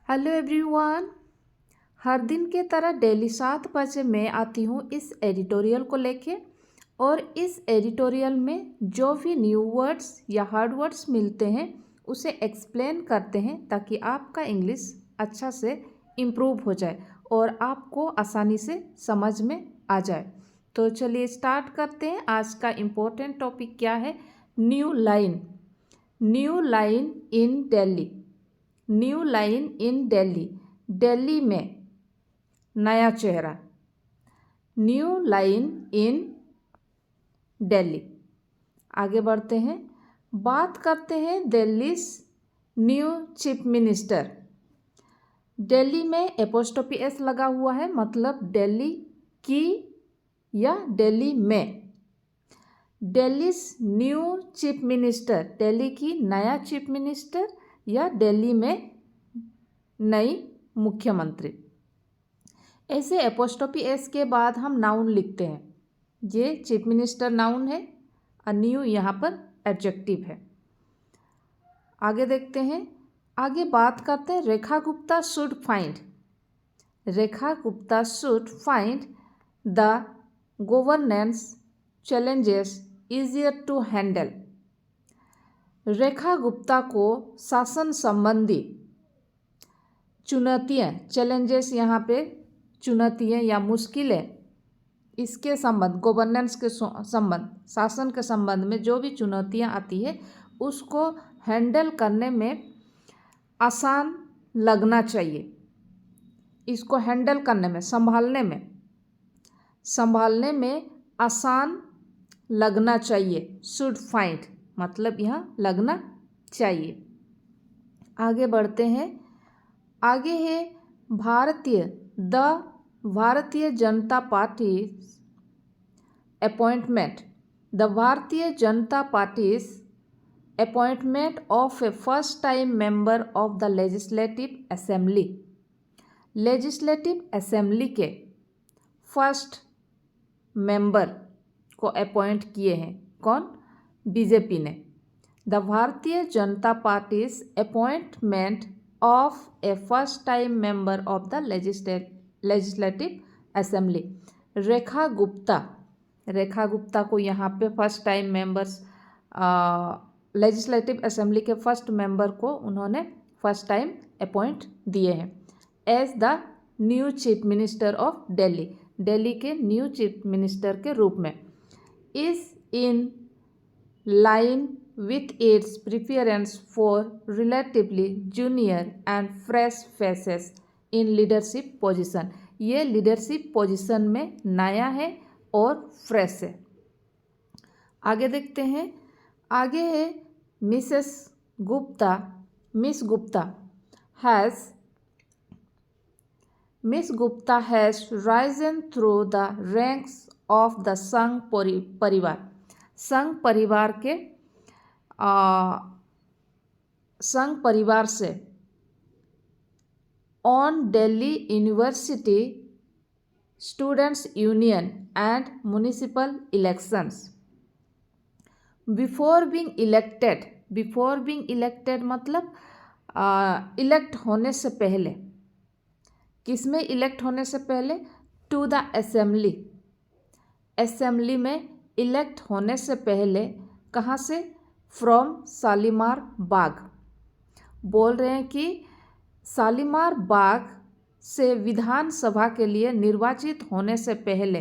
Hello everyone. हर दिन की तरह डेली 7 बजे मैं आती हूँ इस एडिटोरियल को लेके। और इस एडिटोरियल में जो भी न्यू वर्ड्स या हार्ड वर्ड्स मिलते हैं उसे एक्सप्लेन करते हैं ताकि आपका इंग्लिश अच्छा से इम्प्रूव हो जाए और आपको आसानी से समझ में आ जाए। तो चलिए स्टार्ट करते हैं। आज का इम्पोर्टेंट टॉपिक क्या है? New line. New line in Delhi. New line in Delhi. Delhi में नया चेहरा। New line in Delhi. आगे बढ़ते हैं, बात करते हैं Delhi new chief minister. Delhi में एपोस्ट्रोफी एस लगा हुआ है, मतलब दिल्ली की या दिल्ली में। Delhi new chief minister, Delhi की नया चीफ मिनिस्टर या दिल्ली में नई मुख्यमंत्री। ऐसे एपोस्ट्रोफी एस के बाद हम नाउन लिखते हैं। ये चीफ मिनिस्टर नाउन है और न्यू यहाँ पर एडजेक्टिव है। आगे देखते हैं, आगे बात करते हैं Rekha Gupta should find. Rekha Gupta should find the governance challenges easier to handle. Rekha Gupta को शासन संबंधी चुनौतियाँ, चैलेंजेस यहाँ पे चुनौतियाँ या मुश्किलें, इसके संबंध, गवर्नेंस के संबंध, शासन के संबंध में जो भी चुनौतियाँ आती है उसको हैंडल करने में आसान लगना चाहिए। इसको हैंडल करने में, संभालने में आसान लगना चाहिए। शुड फाइंड मतलब यहाँ लगना चाहिए। आगे बढ़ते हैं, आगे है Bharatiya Janata party appointment. The Bharatiya Janata party's appointment of a first time member of the legislative assembly. Legislative assembly के फर्स्ट मेंबर को अपॉइंट किए हैं। कौन? बीजेपी ने। The Bharatiya Janata party's appointment of a first time member of the legislative assembly. Rekha Gupta को यहाँ पे first time members, legislative assembly के फर्स्ट मेंबर को उन्होंने फर्स्ट टाइम अपॉइंट दिए हैं as the new chief minister of Delhi. Delhi के न्यू चीफ मिनिस्टर के रूप में। Is in line with its preference for relatively junior and fresh faces in leadership position। ये लीडरशिप पोजीशन में नया है और फ्रेश है। आगे देखते हैं, आगे है Miss Gupta has risen through the ranks of the Sangh Parivar. Sangh Parivar के संघ परिवार से on Delhi university students union and municipal elections. Before being elected मतलब इलेक्ट होने से पहले। किसमें इलेक्ट होने से पहले? To the assembly. असेंबली में इलेक्ट होने से पहले। कहाँ से? फ्रॉम शालीमार बाग। बोल रहे हैं कि शालीमार बाग से विधानसभा के लिए निर्वाचित होने से पहले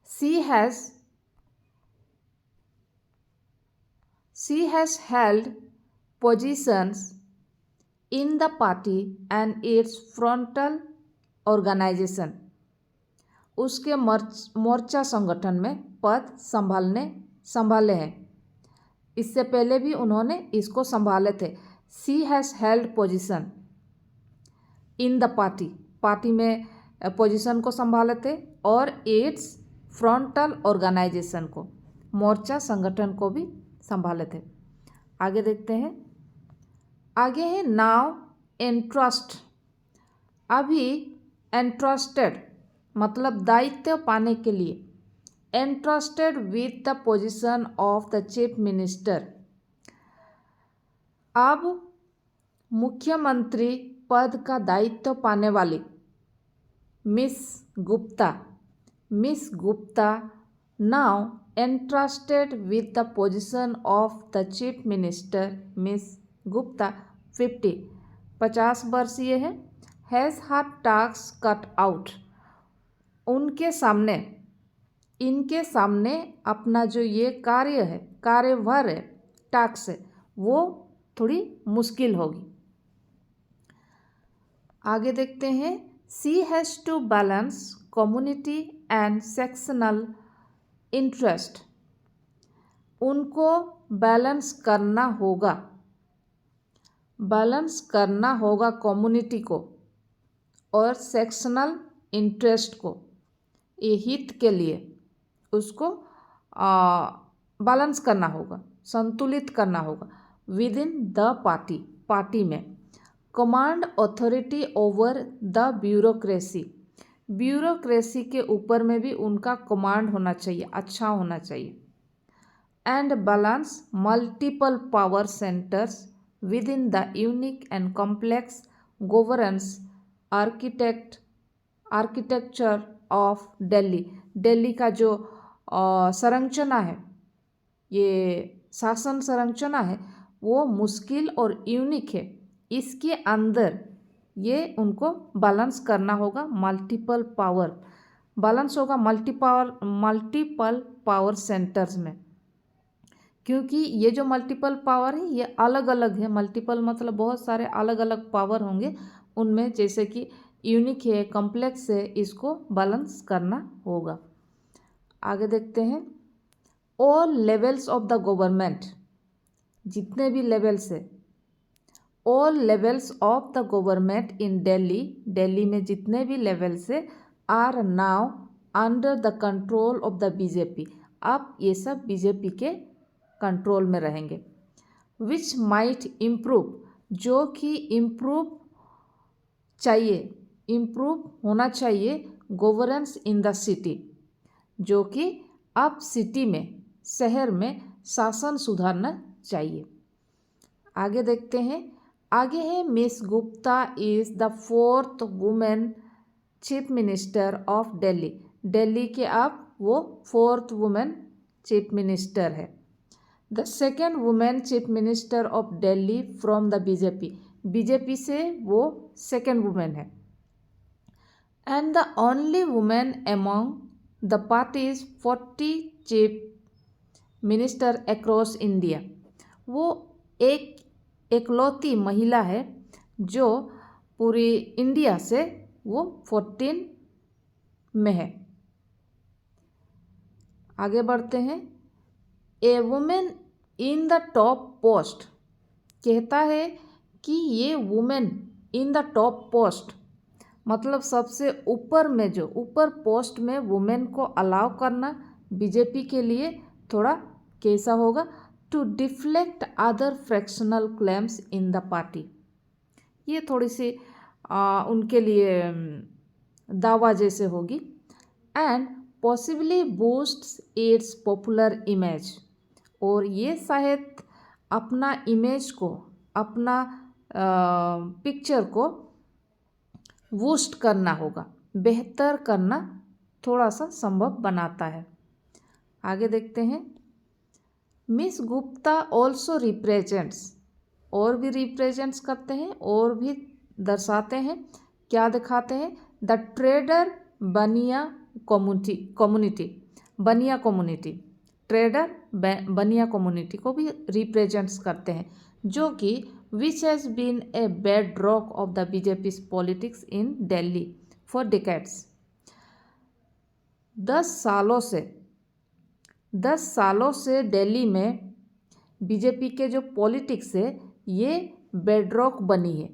she has held positions in the party and its frontal organisation. उसके मोर्चा संगठन में पद संभाले हैं। इससे पहले भी उन्होंने इसको संभाले थे। She has held position in the party में पोजीशन को संभाले थे और इट्स फ्रंटल ऑर्गेनाइजेशन को, मोर्चा संगठन को भी संभाले थे। आगे देखते हैं, आगे है नाउ एंट्रस्ट। अभी एंट्रस्टेड मतलब दायित्व पाने के लिए। Entrusted with the position of the chief minister. अब मुख्यमंत्री पद का दायित्व पाने वाली miss Gupta now entrusted with the position of the chief minister, miss Gupta 50 वर्षीय है, has her task cut out, इनके सामने अपना जो ये कार्यभार है, टास्क है, वो थोड़ी मुश्किल होगी। आगे देखते हैं, she has to balance community and sectional interest, उनको बैलेंस करना होगा कम्युनिटी को और सेक्शनल इंटरेस्ट को, ये हित के लिए उसको बैलेंस करना होगा, संतुलित करना होगा विद इन द पार्टी में। Command authority over the bureaucracy के ऊपर में भी उनका कमांड होना चाहिए, अच्छा होना चाहिए। And balance multiple power centres with in the unique and complex governance architecture of Delhi का जो संरचना है, ये शासन संरचना है, वो मुश्किल और यूनिक है। इसके अंदर ये उनको बैलेंस करना होगा, मल्टीपल पावर सेंटर्स में, क्योंकि ये जो मल्टीपल पावर है ये अलग अलग है। मल्टीपल मतलब बहुत सारे अलग अलग पावर होंगे, उनमें जैसे कि यूनिक है, कॉम्प्लेक्स है, इसको बैलेंस करना होगा। आगे देखते हैं, all levels of the government, जितने भी लेवल्स है, all levels of the government in Delhi में जितने भी लेवल्स है, are now under the control of the BJP, अब ये सब बीजेपी के कंट्रोल में रहेंगे। विच माइट इम्प्रूव, जो कि इम्प्रूव होना चाहिए गवर्नेंस इन द सिटी, जो कि अब सिटी में, शहर में शासन सुधारना चाहिए। आगे देखते हैं, आगे है, Miss Gupta is the 4th women chief minister of Delhi के अब वो 4th वुमेन चीफ मिनिस्टर है। The 2nd women chief minister of Delhi from the BJP से वो 2nd वुमेन है। And the only women among the parties 40 chief minister across India, वो एकलौती महिला है जो पूरी इंडिया से वो 14 में है। आगे बढ़ते हैं, a women in the top post, कहता है कि ये women in the top post मतलब सबसे ऊपर में, जो ऊपर पोस्ट में वुमेन को अलाउ करना बीजेपी के लिए थोड़ा कैसा होगा, to deflect other fractional claims in the party, ये थोड़ी सी उनके लिए दावा जैसे होगी। And possibly boosts its popular image, और ये शायद अपना इमेज को, अपना पिक्चर को बूस्ट करना होगा, बेहतर करना थोड़ा सा संभव बनाता है। आगे देखते हैं, मिस गुप्ता ऑल्सो रिप्रेजेंट्स, और भी रिप्रेजेंट्स करते हैं और भी दर्शाते हैं, क्या दिखाते हैं, द ट्रेडर बनिया कम्युनिटी, ट्रेडर बनिया कम्युनिटी को भी रिप्रेजेंट्स करते हैं, जो कि which has been a bedrock of the BJP politics in Delhi for decades, 10 सालों से दिल्ली में बीजेपी के जो पॉलिटिक्स है ये बेडरॉक बनी है।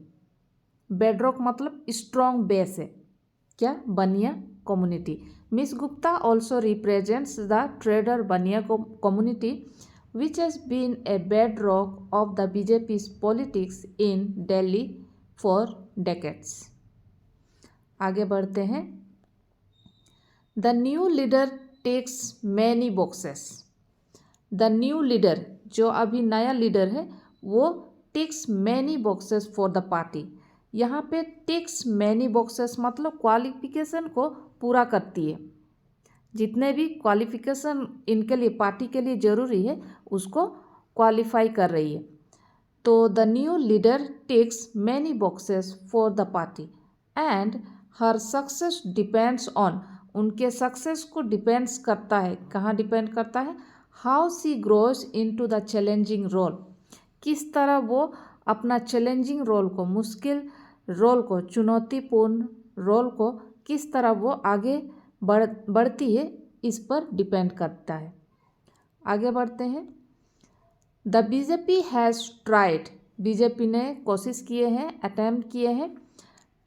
बेडरॉक मतलब स्ट्रॉन्ग बेस है, क्या, Baniya community. Miss Gupta also represents the trader बनिया community which has been a bedrock of the BJP politics in Delhi for decades. आगे बढ़ते हैं, the new leader takes many boxes, the new leader जो अभी नया लीडर है वो ticks many boxes for the party. यहाँ पे टिक्स मैनी बॉक्सेस मतलब क्वालिफिकेशन को पूरा करती है, जितने भी क्वालिफिकेशन इनके लिए पार्टी के लिए ज़रूरी है उसको क्वालिफाई कर रही है। तो the new leader ticks many boxes for the party and her success depends on, उनके सक्सेस को डिपेंड्स करता है, कहाँ डिपेंड करता है, how she grows into the challenging role, किस तरह वो अपना चैलेंजिंग रोल को, मुश्किल रोल को, चुनौतीपूर्ण रोल को किस तरह वो आगे बढ़ती है, इस पर डिपेंड करता है। आगे बढ़ते हैं। The BJP has tried, BJP ने कोशिश किए हैं, अटैम्प्ट किए हैं,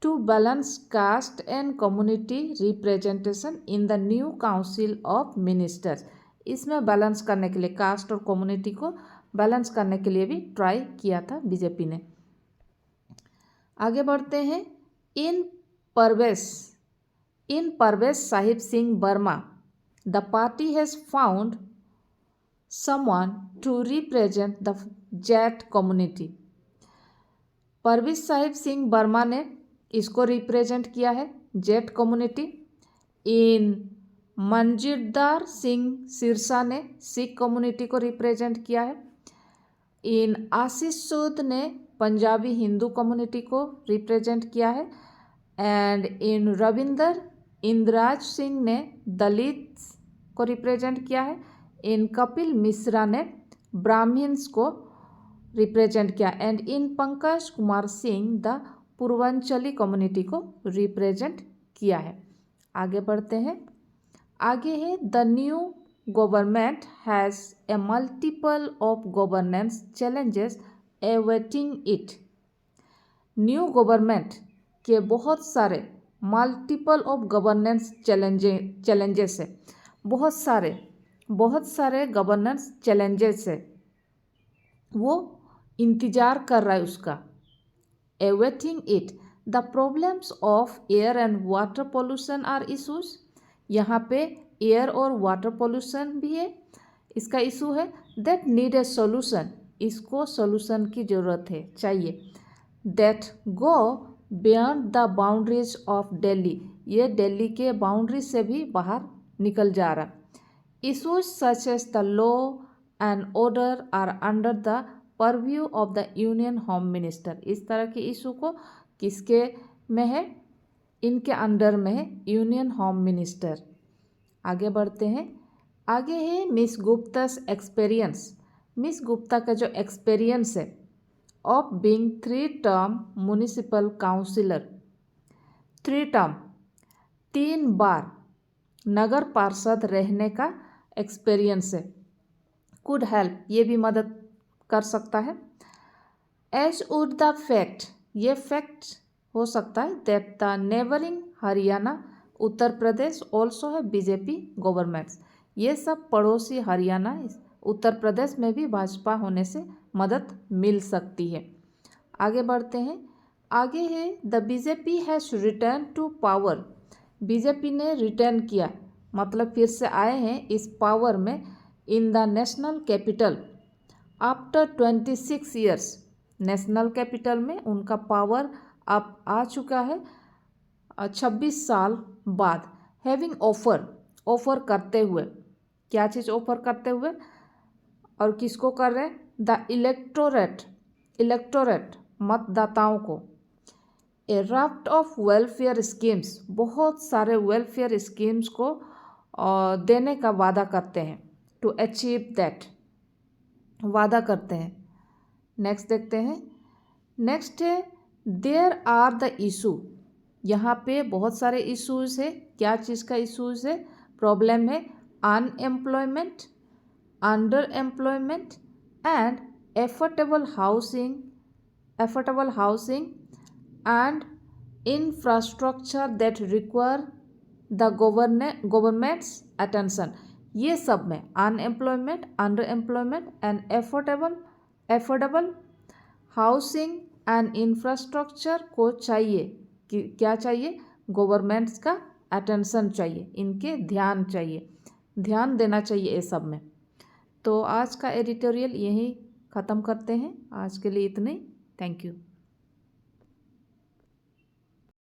to balance caste and community representation in the new council of ministers. इसमें बैलेंस करने के लिए, कास्ट और कम्युनिटी को बैलेंस करने के लिए भी ट्राई किया था बीजेपी ने। आगे बढ़ते हैं। In Parvesh Sahib Singh Verma the party has found someone to represent the Jat community. Parvesh Sahib Singh Verma ने इसको रिप्रेजेंट किया है, जैट कम्युनिटी। इन मनजीरदार सिंह सिरसा ने सिख कम्युनिटी को रिप्रेजेंट किया है। इन आशीष सूद ने पंजाबी हिंदू कम्युनिटी को रिप्रेजेंट किया है। एंड इन रविंदर इंद्राज सिंह ने दलित को रिप्रेजेंट किया है। इन कपिल मिश्रा ने ब्राह्मण्स को रिप्रेजेंट किया। And in Pankaj Kumar Singh the Purvanchali community को रिप्रेजेंट किया है। आगे बढ़ते हैं। आगे है the new government has a multiple of governance challenges awaiting it. New government के बहुत सारे मल्टीपल ऑफ गवर्नेंस चैलेंजेस है, बहुत सारे गवर्नेंस चैलेंजेस है, वो इंतज़ार कर रहा है उसका। Awaiting it the problems of air and water pollution are issues. यहाँ पे एयर और वाटर पोल्यूशन भी है, इसका इशू है। दैट नीड ए सोल्यूशन, इसको सोल्यूशन की ज़रूरत है, चाहिए। That go beyond the boundaries of Delhi, ये दिल्ली के बाउंड्री से भी बाहर निकल जा रहा। Issues such as the law and order are under the purview of the Union Home Minister। इस तरह के इशू को किसके में है, इनके अंडर में है, यूनियन होम मिनिस्टर। आगे बढ़ते हैं। आगे है Miss Gupta's experience. Miss Gupta का जो एक्सपीरियंस है of being 3 term municipal councillor, 3 term 3 बार नगर पार्षद रहने का एक्सपीरियंस है। कुड हेल्प, ये भी मदद कर सकता है। एज वुड द फैक्ट, ये फैक्ट हो सकता है that the neighbouring Haryana, Uttar Pradesh also है बीजेपी गवर्नमेंट्स, ये सब पड़ोसी हरियाणा उत्तर प्रदेश में भी भाजपा होने से मदद मिल सकती है। आगे बढ़ते हैं। आगे है the BJP has return to power. BJP ने रिटर्न किया, मतलब फिर से आए हैं इस पावर में, in the national capital after 26 years. National capital में उनका पावर अब आ चुका है 26 साल बाद। हैविंग ऑफर करते हुए, क्या चीज़ ऑफर करते हुए और किसको कर रहे हैं, द इलेक्टोरेट मतदाताओं को। ए राफ्ट ऑफ वेलफेयर स्कीम्स, बहुत सारे वेलफेयर स्कीम्स को देने का वादा करते हैं, टू अचीव दैट, वादा करते हैं। नेक्स्ट देखते हैं। नेक्स्ट है देयर आर द इशू। यहाँ पे बहुत सारे इश्यूज़ है, क्या चीज़ का इश्यूज़ है, प्रॉब्लम है, unemployment, under employment and affordable housing and infrastructure that require the government's attention। ये सब में unemployment, under employment and affordable housing and infrastructure को चाहिए, क्या चाहिए, गवर्नमेंट्स का अटेंशन चाहिए, इनके ध्यान चाहिए, ध्यान देना चाहिए ये सब में। तो आज का एडिटोरियल यहीं ख़त्म करते हैं। आज के लिए इतने। Thank you.